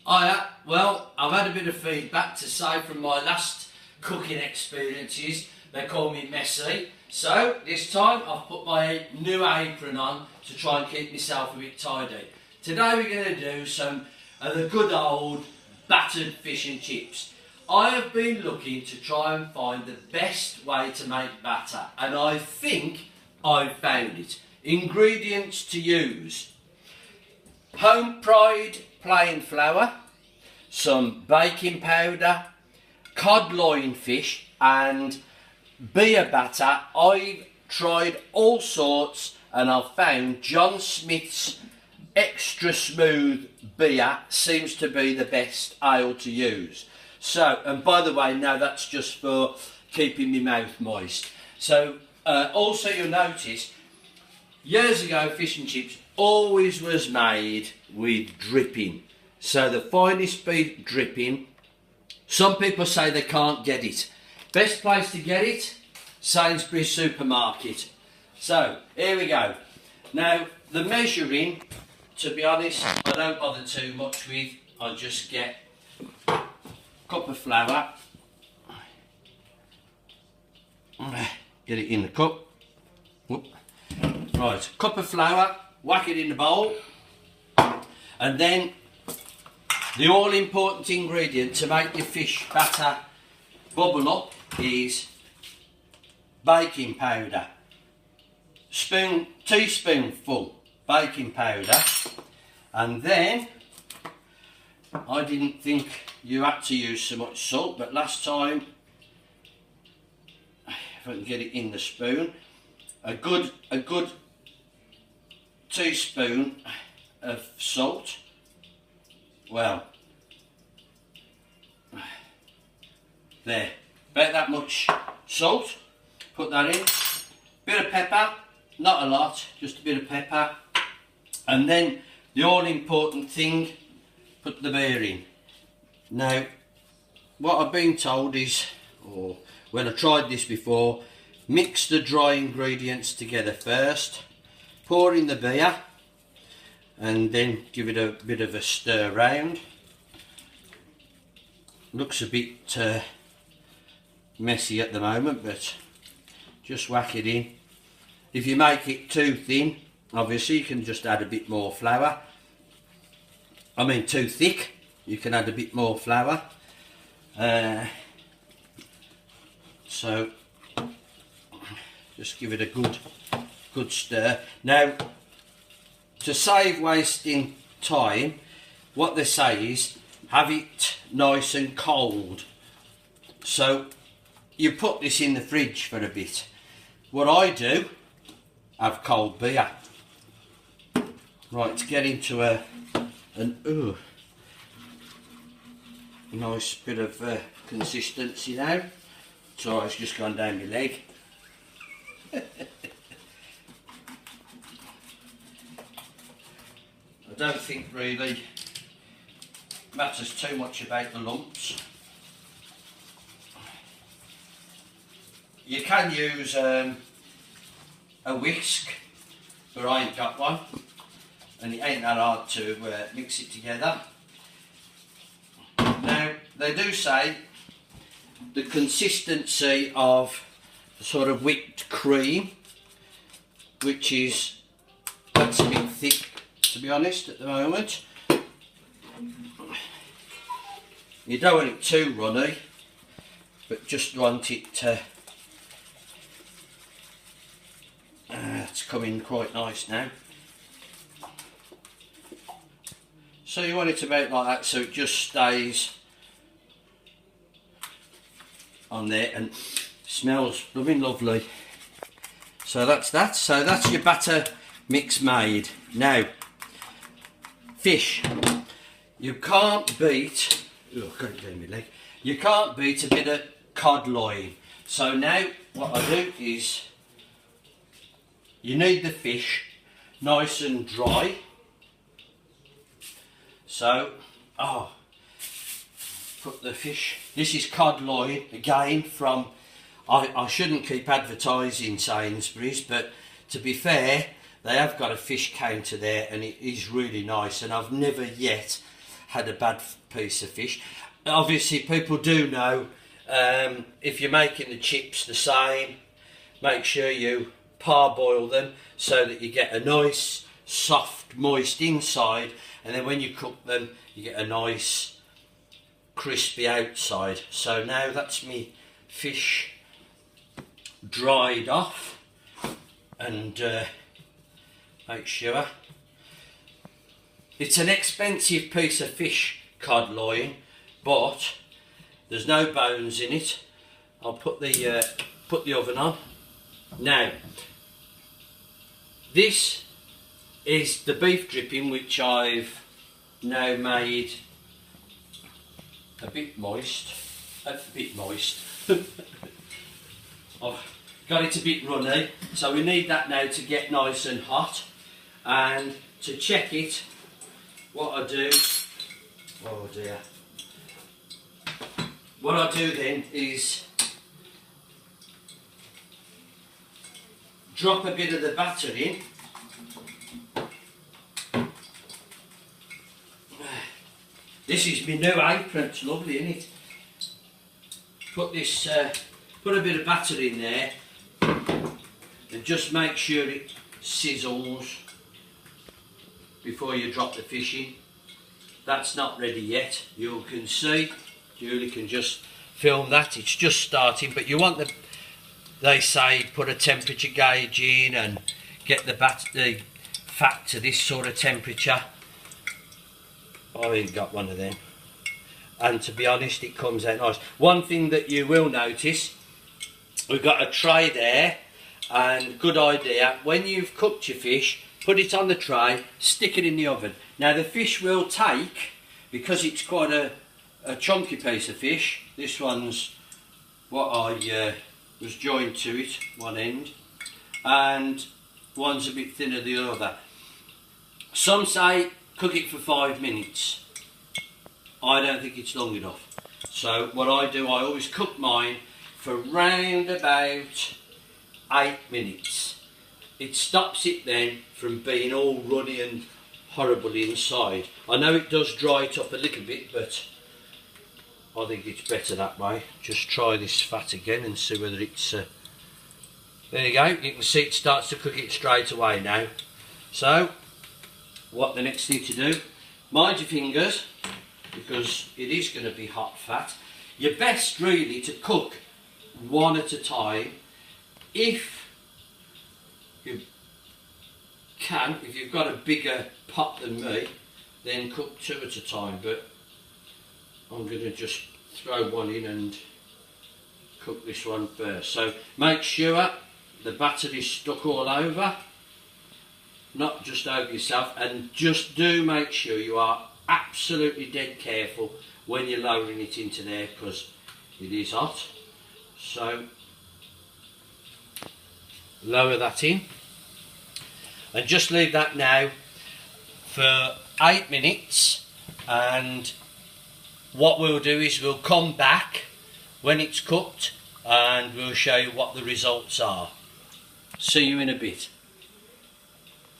Well, I've had a bit of feedback to say from my last cooking experiences. They call me messy. So this time I've put my new apron on to try and keep myself a bit tidy. Today we're going to do some of the good old battered fish and chips. I have been looking to try and find the best way to make batter, and I think I've found it. Ingredients to use: home pride plain flour, some baking powder, cod loin fish and beer batter. I've tried all sorts and I've found John Smith's extra smooth beer seems to be the best ale to use. So, and by the way, now that's just for keeping my mouth moist. So also you'll notice years ago fish and chips always was made with dripping. So the finest beef dripping, some people say they can't get it. Best place to get it, Sainsbury's supermarket. So here we go. Now the measuring, to be honest, I don't bother too much with. I just get a cup of flour, get it in the cup. Whoop. Right, cup of flour, whack it in the bowl, and then the all important ingredient to make your fish batter bubble up is baking powder. Teaspoonful baking powder, and then I didn't think you had to use so much salt, but last time, if I can get it in the spoon, a good teaspoon of salt. Well, there, about that much salt. Put that in. Bit of pepper, not a lot, just a bit of pepper. And then the all important thing, put the beer in. Now, what I've been told is, or when I tried this before, mix the dry ingredients together first, pour in the beer, and then give it a bit of a stir round. Looks a bit messy at the moment, but just whack it in. If you make it too thin, obviously you can just add a bit more flour. I mean too thick, you can add a bit more flour. So just give it a good stir. Now, to save wasting time, what they say is have it nice and cold. So you put this in the fridge for a bit. What I do, have cold beer. Right, to get into a nice bit of consistency now. So it's just gone down my leg. I don't think really matters too much about the lumps. You can use a whisk, but I ain't got one, and it ain't that hard to mix it together. Now they do say the consistency of sort of whipped cream, which is, that's a bit thick to be honest at the moment. You don't want it too runny, but just want it to it's coming quite nice now. So you want it about like that, so it just stays on there and smells blooming lovely. So that's that. So that's your batter mix made. Now, fish. You can't beat. Oh, got it down my leg. You can't beat a bit of cod loin. So now what I do is, you need the fish nice and dry. So, put the fish. This is cod loin again from. I shouldn't keep advertising Sainsbury's, but to be fair, they have got a fish counter there, and it is really nice. And I've never yet had a bad piece of fish. Obviously people do know, if you're making the chips the same, make sure you parboil them so that you get a nice soft moist inside, and then when you cook them you get a nice crispy outside. So now that's me fish dried off, and make sure it's an expensive piece of fish, cod loin, but there's no bones in it. I'll put the oven on now. This is the beef dripping, which I've now made a bit moist. I've got it a bit runny, so we need that now to get nice and hot. And to check it, what I do, oh dear, what I do then is drop a bit of the batter in. This is my new apron, it's lovely, isn't it? Put this, put a bit of batter in there, and just make sure it sizzles before you drop the fish in. That's not ready yet, you can see. Julie can just film that, it's just starting, but you want the, they say put a temperature gauge in and get the fat to this sort of temperature. I ain't got one of them, and to be honest it comes out nice. One thing that you will notice, we've got a tray there, and good idea, when you've cooked your fish, put it on the tray, stick it in the oven. Now the fish will take, because it's quite a chunky piece of fish, this one's what I was joined to it, one end, and one's a bit thinner than the other. Some say cook it for 5 minutes. I don't think it's long enough. So what I do, I always cook mine for round about 8 minutes. It stops it then from being all runny and horrible inside. I know it does dry it up a little bit, but I think it's better that way. Just try this fat again and see whether it's... there you go, you can see it starts to cook it straight away now. So, what the next thing to do, mind your fingers, because it is going to be hot fat. You're best really to cook one at a time. If you can, if you've got a bigger pot than me, then cook 2 at a time, but I'm going to just throw one in and cook this one first. So make sure the batter is stuck all over, not just over yourself, and just do make sure you are absolutely dead careful when you're lowering it into there, because it is hot. So lower that in and just leave that now for 8 minutes, and what we'll do is we'll come back when it's cooked and we'll show you what the results are. See you in a bit.